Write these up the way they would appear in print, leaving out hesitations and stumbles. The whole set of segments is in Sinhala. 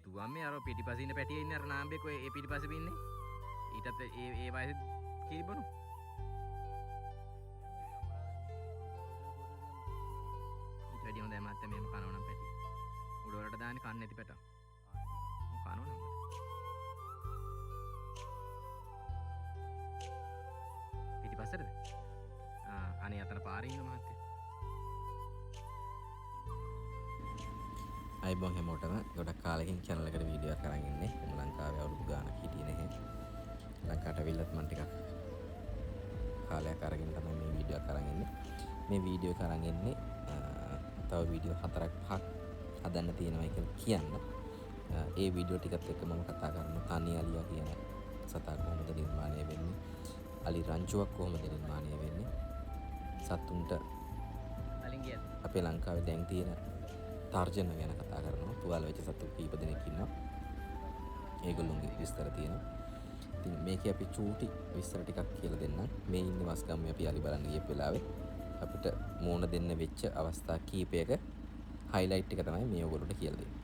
බුදුහාමේ අර පිටිපස්සේ ඉන්න පැටියේ ඉන්න අර නාම්බෙක් ඔය ඒ පිටිපස්සේ ඉන්නේ. ඊටත් ඒ වයසේ කිරිබොන. ඊට වැඩි හොඳයි මහත්තයා මෙහෙම කනවා නම් පැටි. උඩ වලට දාන්නේ කන්නේ නැති පැටා. කනවා නම්. පිටිපස්සේද? අනේ අතන පාරේ ඉන්න මහත්තයා. අයිබෝන් හැමෝටම ගොඩක් කාලෙකින් channel එකට වීඩියෝ එකක් අරන් ඉන්නේ. මම ලංකාවේ අවුරුදු ගාණක් හිටියේ නැහැ. ලංකාවට අවිල්ලත් මම ටිකක් කාලයක් අරගෙන තමයි මේ වීඩියෝ එක අරන් ඉන්නේ. මේ වීඩියෝ එක අරන් ඉන්නේ තව වීඩියෝ 4ක් 5ක් හදන්න තියෙනවා කියලා කියන්න. ඒ වීඩියෝ ටිකත් එක්ක මම කතා කරනවා තනි අලියා කියන සතා කොහොමද නිර්මාණය වෙන්නේ? අලි රංචුවක් කොහොමද නිර්මාණය වෙන්නේ? සතුන්ට අපේ ලංකාවේ දැන් තියෙන තර්ජන ගැන කතා කරනවා. තුවාල වෙච්ච සතු කීප දෙනෙක් ඉන්නවා. ඒගොල්ලොන්ගේ විස්තර තියෙනවා. ඉතින් මේකේ අපි චූටි විස්තර ටිකක් කියලා දෙන්නම්. මේ ඉන්නේ වස්ගම්මේ අපි අලි බලන්න ගිය වෙලාවේ අපිට මෝන දෙන්න වෙච්ච අවස්ථා කීපයක highlight එක තමයි මේ ඔයගොල්ලන්ට කියලා දෙන්නේ.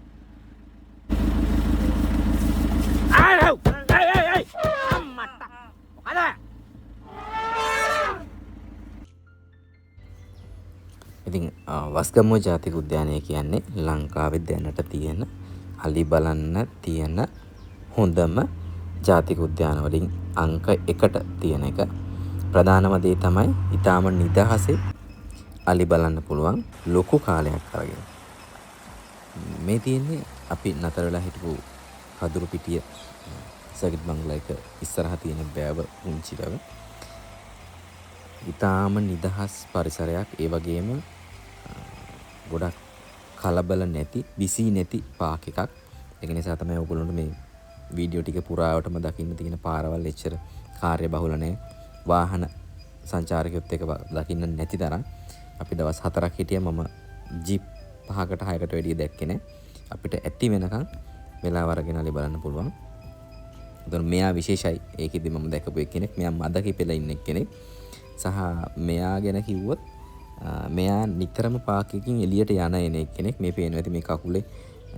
ඉතින් වස්ගම්මුව ජාතික උද්‍යානය කියන්නේ ලංකාවේ දැනට තියෙන අලි බලන්න තියෙන හොඳම ජාතික උද්‍යාන වලින් අංක 1ට තියෙන එක. ප්‍රධානම දේ තමයි ඊටාම නිදහසේ අලි බලන්න පුළුවන් ලොකු කාලයක් අරගෙන. මේ තියෙන්නේ අපි නතර වෙලා හිටපු කදුරු පිටිය සගිත් බංග්ලායක ඉස්සරහා තියෙන බෑව පුංචි බෑව. ඊටාම නිදහස් පරිසරයක්, ඒ වගේම ගොඩක් කලබල නැති, බිසි නැති පාක් එකක්. ඒක නිසා තමයි ඔයගොල්ලන්ට මේ වීඩියෝ ටික පුරාවටම දකින්න තියෙන පාරවල් එච්චර කාර්ය බහුල නැහැ. වාහන සංචාරකයොත් එක දකින්න නැති තරම්. අපි දවස් 4ක් හිටියා. මම ජීප් 5කට 6කට වැඩිය දැක්කේ නැහැ. අපිට ඇති වෙනකන් වෙලාව අරගෙන අලි බලන්න පුළුවන්. එතකොට මෙයා විශේෂයි. ඒකෙදි මම දැකපු එක්කෙනෙක්. මෙයා මද කිපෙලා ඉන්න එක්කෙනෙක්. සහ මෙයා ගැන කිව්වොත් මෙයා නිතරම පාකකින් එළියට යන එක්කෙනෙක්. මේ පේනවා ඇති මේ කකුලේ,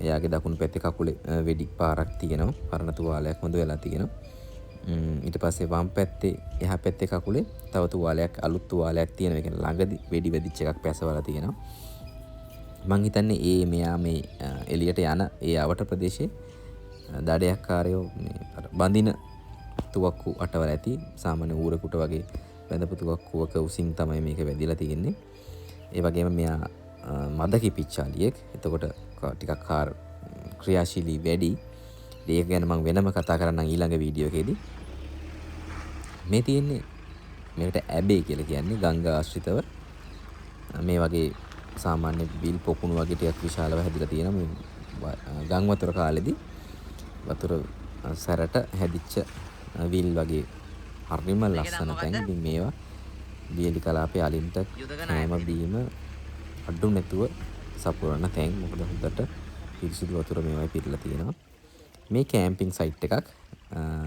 එයාගේ දකුණු පැත්තේ කකුලේ වෙඩි පාරක් තියෙනවා. පරණ තුවාලයක් හොඳ වෙලා තියෙනවා. ඊට පස්සේ වම් පැත්තේ එහා පැත්තේ කකුලේ තව තුවාලයක්, අලුත් තුවාලයක් තියෙනවා. ඒ කියන්නේ ළඟදි වෙඩි වෙදිච්ච එකක් පැසවලා තියෙනවා. මං හිතන්නේ මෙයා මේ එළියට යන ඒ අවට ප්‍රදේශයේ දඩයක්කාරයෝ මේ බඳින තුවක්කු අටවල ඇති. සාමාන්‍ය ඌරෙකුට වගේ බැඳපු තුවක්කුවක උසින් තමයි මේක වැදිලා තියෙන්නේ. ඒ වගේම මෙයා මද කිපිච්ච අලියෙක්. එතකොට ටිකක් ක්‍රියාශීලී වැඩි. ඒක ගැන මම වෙනම කතා කරන්නම් ඊළඟ වීඩියෝ එකේදී. මේ තියෙන්නේ මේකට ඇබේ කියලා කියන්නේ ගංගා ආශ්‍රිතව මේ වගේ සාමාන්‍ය බිල් පොකුණු වගේ ටිකක් විශාලව හැදිලා තියෙනවා. මේ ගම් වතුර කාලෙදී වතුර සැරට හැදිච්ච විල් වගේ හරිම ලස්සන තැන්. ඉතින් මේවා බියලි කලාපේ අලින්ට කෑම බීම අඩු නැතුව සපුරන තැන්. මොකද හොඳට පිරිසිදු වතුර මේවයි පිරලා තියෙනවා. මේ කැම්පින් සයිට් එකක්.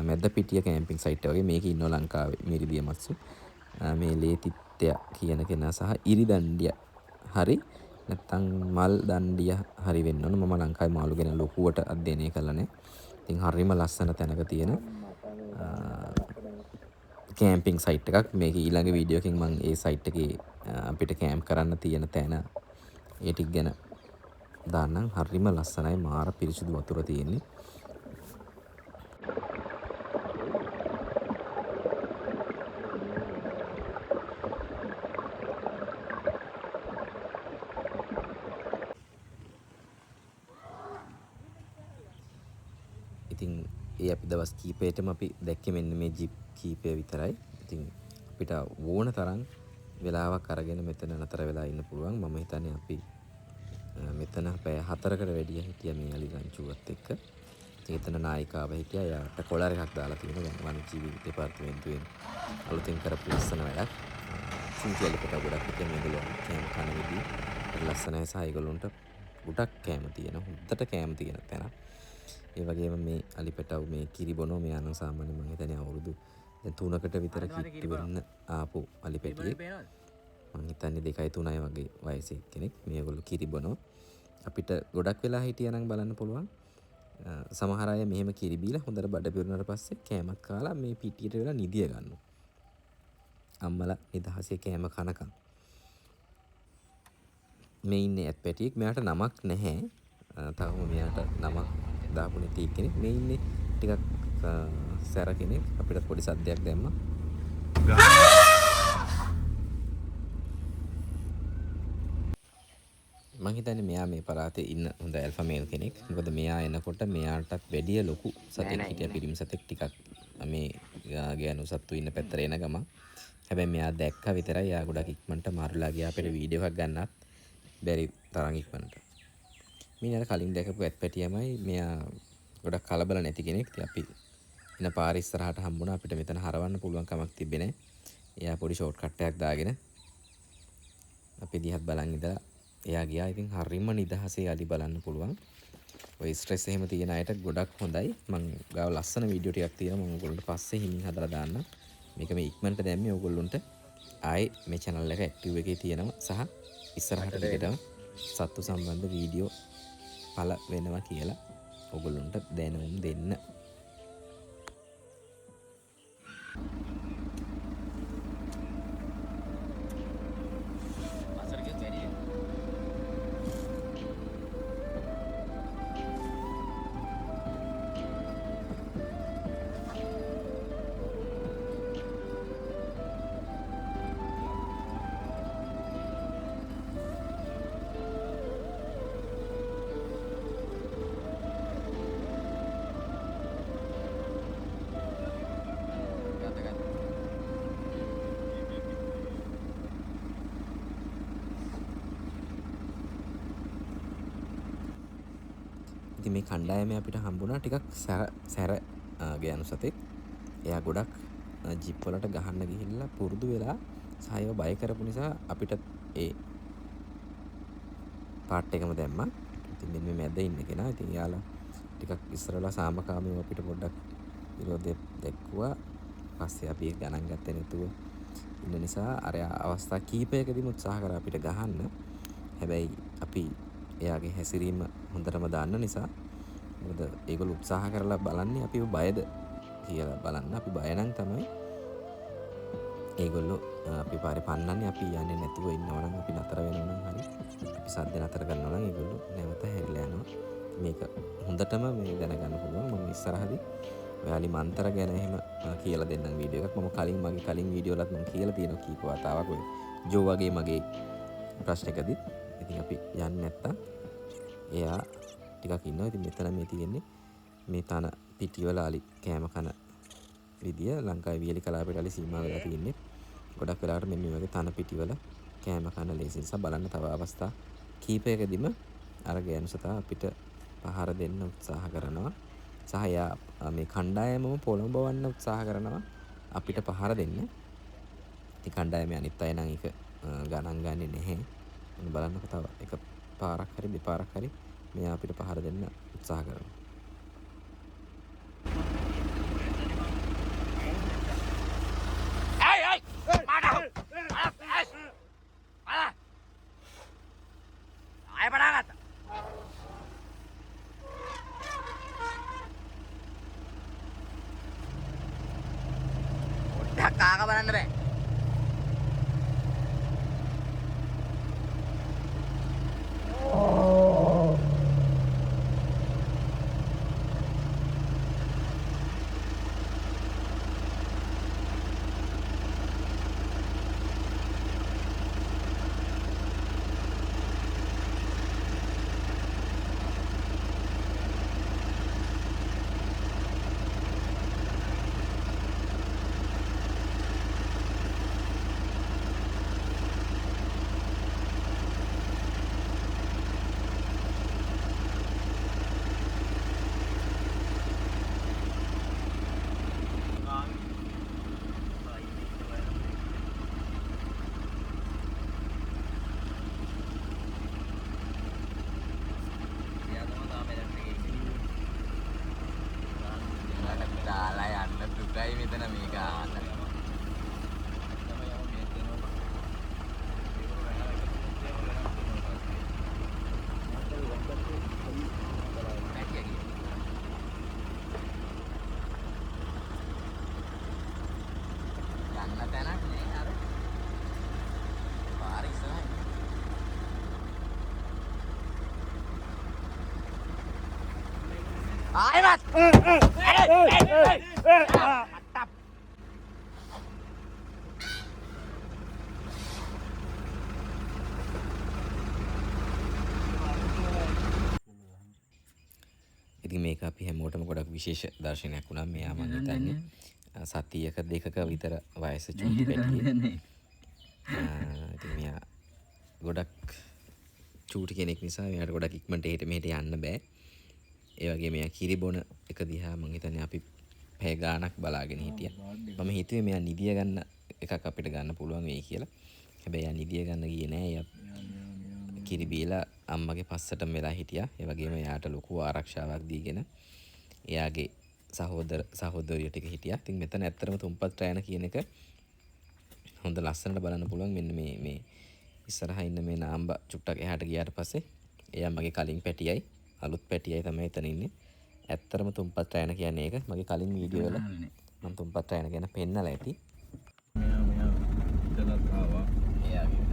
මැද්ද පිටිය කැම්පින් සයිට් එක වගේ. මේක ඉන්නවා ලංකාවේ මිරිදිය මත්සු. මේ ලේතිත්‍ය කියන කෙනා සහ ඉරිදණ්ඩිය හරි නැත්තම් මල් දණ්ඩිය හරි වෙන්න ඕන. මම ලංකාවේ මාළු ගැන ලොකුවට අධ්‍යයනය කළා නේ. ඉතින් හරිම ලස්සන තැනක තියෙන කැම්පින් සයිට් එකක්. මේක ඊළඟ වීඩියෝ එකකින් මම ඒ සයිට් එකේ අපිට කැම්ප් කරන්න තියෙන තැන ඒ ටික ගැන දාන්නම්. හරිම ලස්සනයි. මාර පිරිසිදු වතුර තියෙන්නේ. ඉතින් ඒ අපි දවස් කීපයටම අපි දැක්කේ මෙන්න මේ ජීප් කීපය විතරයි. ඉතින් අපිට ඕන තරම් වෙලාවක් අරගෙන මෙතන නතර වෙලා ඉන්න පුළුවන්. මම හිතන්නේ අපි මෙතන පැය 4කට වැඩිය හිටියා මේ අලි රංචුවත් එක්ක. එතන නායිකාව හිටියා. එයාට කොලර් එකක් දාලා තියෙනවා. දැන් වනජීවි දෙපාර්තමේන්තුවෙන් අලුතින් කරපු ලස්සන වැඩක්. සිංහලකට ගොඩක් හිටියා මේගොල්ලෝ කෑම කන විදිහ. ලස්සනයි සහ ඒගොල්ලොන්ට ගොඩක් කෑම තියෙන. හොද්දට කෑම තියෙන තැන. ඒ වගේම මේ අලි පැටව මේ කිරි බොනවා. මෙයා නම් සාමාන්‍යයෙන් මම හිතන්නේ අවුරුදු දැන් 3කට විතර කිට්ටු වෙන්න ආපු අලි පැටියෙක්. මම හිතන්නේ 2යි 3යි වගේ වයසේ කෙනෙක්. මේගොල්ලෝ කිරි බොනවා. අපිට ගොඩක් වෙලා හිටියා නම් බලන්න පුළුවන්. සමහර අය මෙහෙම කිරි බීලා හොඳට බඩ පිරුණාට පස්සේ කෑමක් කාලා මේ පිටියට වෙලා නිදිය ගන්නවා. අම්මලා නිදහසේ කෑම කනකම්. මේ ඉන්නේ ඇත් පැටියෙක්. මෙයාට නමක් නැහැ. තාම මෙයාට නමක් දාපු නැති කෙනෙක්. මේ ඉන්නේ ටිකක් සැර කෙනෙක්. අපිට පොඩි සද්දයක් දැම්මා. මං හිතන්නේ මෙයා මේ පළාතේ ඉන්න හොඳ ඇල්ෆා මේල් කෙනෙක්. මොකද මෙයා එනකොට මෙයාටත් වැඩිය ලොකු සතෙක් හිටියා. පිරිමි සතෙක් ටිකක් මේ ගෑනු සත්තු ඉන්න පැත්තට එන ගම. හැබැයි මෙයා දැක්කා විතරයි. එයා ගොඩක් ඉක්මනට මාරුලා ගියා. අපිට වීඩියෝ එකක් ගන්නත් බැරි තරම් ඉක්මනට. මිනිහා කලින් දැකපු ඇත් පැටියමයි. මෙයා ගොඩක් කලබල නැති කෙනෙක්. ඉතින් අපි එන පාර ඉස්සරහට හම්බුණා. අපිට මෙතන හරවන්න පුළුවන් කමක් තිබ්බේ නැහැ. එයා පොඩි ෂෝට් කට් එකක් දාගෙන අපි දිහත් බලන් ඉඳලා එයා ගියා. ඉතින් හරිම නිදහසේ අලි බලන්න පුළුවන්. ඔය ස්ට්‍රෙස් එහෙම තියෙන අයට ගොඩක් හොඳයි. මම ගාව ලස්සන වීඩියෝ ටිකක් තියෙනවා. මම ඔයගොල්ලන්ට පස්සේ හිමින් හදලා දාන්නම්. මේක මේ ඉක්මනට දැම්මේ ඔයගොල්ලන්ට ආයේ මේ channel එක ඇක්ටිව් එකේ තියෙනවා සහ ඉස්සරහට දිගටම සත්තු සම්බන්ධ වීඩියෝ පළ වෙනවා කියලා ඔයගොල්ලන්ට දැනුම් දෙන්න. ඉතින් මේ කණ්ඩායම අපිට හම්බුණා ටිකක් සැර ගෑනු සතෙක්. එයා ගොඩක් ජිප් වලට ගහන්න ගිහිල්ලා පුරුදු වෙලා සායව බය කරපු නිසා අපිට ඒ පාට් එකම දැම්මා. ඉතින් මෙන්න මේ මැද ඉන්න කෙනා. ඉතින් යාලා ටිකක් ඉස්සරලා සාමකාමීව අපිට පොඩ්ඩක් විරෝධය දැක්වුවා. පස්සේ අපි ගණන් ගත්තේ නැතුව ඉන්න නිසා අර අවස්ථා කීපයකදීම උත්සාහ කරා අපිට ගහන්න. හැබැයි අපි එයාගේ හැසිරීම හොඳටම දාන්න නිසා මොකද ඒගොල්ලෝ උත්සාහ කරලා බලන්නේ අපිව බයද කියලා බලන්න. අපි බය නම් තමයි ඒගොල්ලෝ අපි පාරේ පන්නන්නේ. අපි යන්නේ නැතුව ඉන්නවා නම් අපි නතර වෙනවා නම් හරි අපි සද්ද නතර කරනවා නම් ඒගොල්ලෝ නැවත හැරිලා යනවා. මේක හොඳටම මේ දැනගන්න පුළුවන්. මම ඉස්සරහදී ඔයාලි මන්තර ගැන එහෙම කියලා දෙන්නම් වීඩියෝ එකක්. මම මගේ කලින් වීඩියෝ වලත් මම කියලා තියෙනවා කීප වතාවක් ඔය ජෝ වගේ මගේ ප්‍රශ්නකදී. ඉතින් අපි යන්නේ නැත්තම් එයා ටිකක් ඉන්නවා. ඉතින් මෙතන මේ තියෙන්නේ මේ තන පිටිවල අලි කෑම කන විදිය. ලංකාවේ වියලි කලාපයට අලි සීමා වෙලා තියෙන්නේ. ගොඩක් වෙලාවට මෙන්න මේ වගේ තන පිටිවල කෑම කන ලේසි නිසා බලන්න තව අවස්ථා කීපයකදීම අර ගෑනු සතා අපිට පහර දෙන්න උත්සාහ කරනවා. සහ එයා මේ කණ්ඩායමම පොළඹවන්න උත්සාහ කරනවා අපිට පහර දෙන්න. ඉතින් කණ්ඩායමේ අනිත් අය නම් ඒක ගණන් ගන්නේ නැහැ. බලන්නකො තව එක පාරක් හරි දෙපාරක් හරි මෙයා අපිට පහර දෙන්න උත්සාහ කරනවා. කාක බලන්න බෑ. ඉතින් මේක අපි හැමෝටම ගොඩක් විශේෂ දර්ශනයක් වුණා. මෙයා මම හිතන්නේ සතියක දෙකක විතර වයස චූටි පැටියෙක්. ඉතින් මෙයා ගොඩක් චූටි කෙනෙක් නිසා මෙයාට ගොඩක් ඉක්මනට එහෙට මෙහෙට යන්න බෑ. ඒ වගේ මෙයා කිරි බොන එක දිහා මම හිතන්නේ අපි පැය ගාණක් බලාගෙන හිටියා. මම හිතුවේ මෙයා නිදිය ගන්න එකක් අපිට ගන්න පුළුවන් වෙයි කියලා. හැබැයි එයා නිදිය ගන්න ගියේ නෑ. එයා කිරි බීලා අම්මගේ පස්සටම වෙලා හිටියා. ඒ වගේම එයාට ලොකු ආරක්ෂාවක් දීගෙන එයාගේ සහෝදරිය ටික හිටියා. ඉතින් මෙතන ඇත්තටම තුම්පත් රෑන කියන එක හොඳ ලස්සනට බලන්න පුළුවන්. මෙන්න මේ ඉස්සරහා ඉන්න මේ නාම්බා චුට්ටක් එහාට ගියාට පස්සේ එයා මගේ කලින් පැටියයි අලුත් පැටියයි තමයි එතන ඉන්නේ. ඇත්තටම තුම්පත් රෑන කියන්නේ ඒක. මගේ කලින් වීඩියෝ වල මම තුම්පත් රෑන ගැන පෙන්නලා ඇති. මෙයා ඉතලත් ආවා. එයාගේ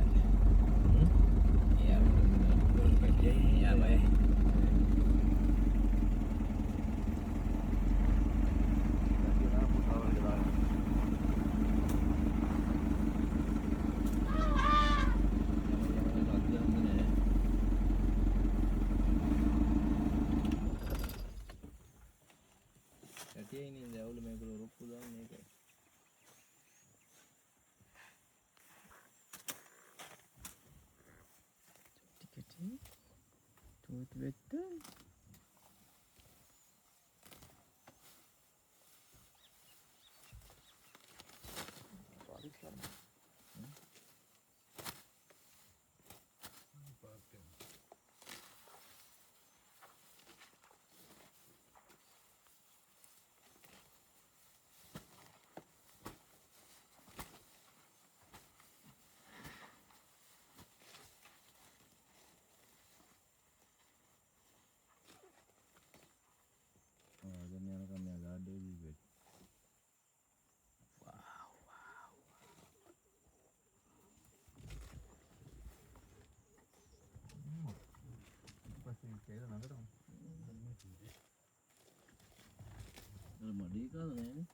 මඩේ කාද නෑනේ.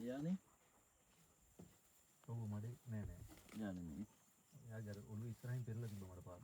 එයානේ. ඔව් මඩේ නෑ. යානේ. එයාගේ අර ඔළුව ඉස්සරහින් පෙරලා තිබ්බ මට පාර.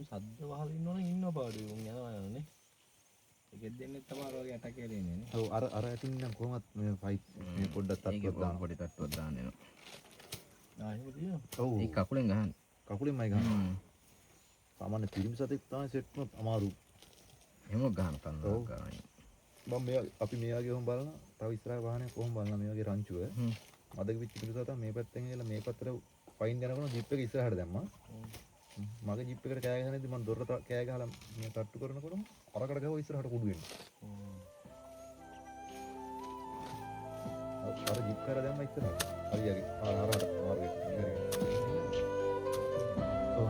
සද්ද වහලා ඉන්නවනම් ඉන්න පාඩුවේ උන් යනවා නේ. ඒකෙත් දෙන්නෙත් තමයි අර වගේ ඇටක් කියලා ඉන්නේ නේ. ඔව් අර ඇටින් නම් කොහොමත් මේ ෆයිට් මේ පොඩ්ඩක් තට්ටුවක් දාන්න. පොඩි තට්ටුවක් දාන්න එනවා. ආයෙම තියෙනවා. ඔව් ඒ කකුලෙන් ගහන්න. කකුලෙන්මයි ගහන්නේ. සාමාන්‍ය පිරිමි සතෙක් තමයි සෙට් වුණත් අමාරු. එහෙම ගහන්න තන්න කරන්නේ. මම මේ අපි මෙයාගේ කොහොම බලන තව ඉස්සරහ වාහනේ කොහොම බලන මෙයාගේ රංචුව. මදක පිට පිටු සතා මේ පැත්තෙන් ගිහලා මේ පැත්තට පයින් යනකොට ජිප් එක ඉස්සරහට දැම්මා. මගේ ජිප් එකට කෑ ගහනදී මම දොරට කෑ ගහලා මේ තට්ටු කරනකොටම අරකට ගහුවා ඉස්සරහට කුඩු වෙන්න. අර ජිප් කර දැම්ම ඉස්සරහට. හරියගේ. ආරහට ආරගේ. ඔව්.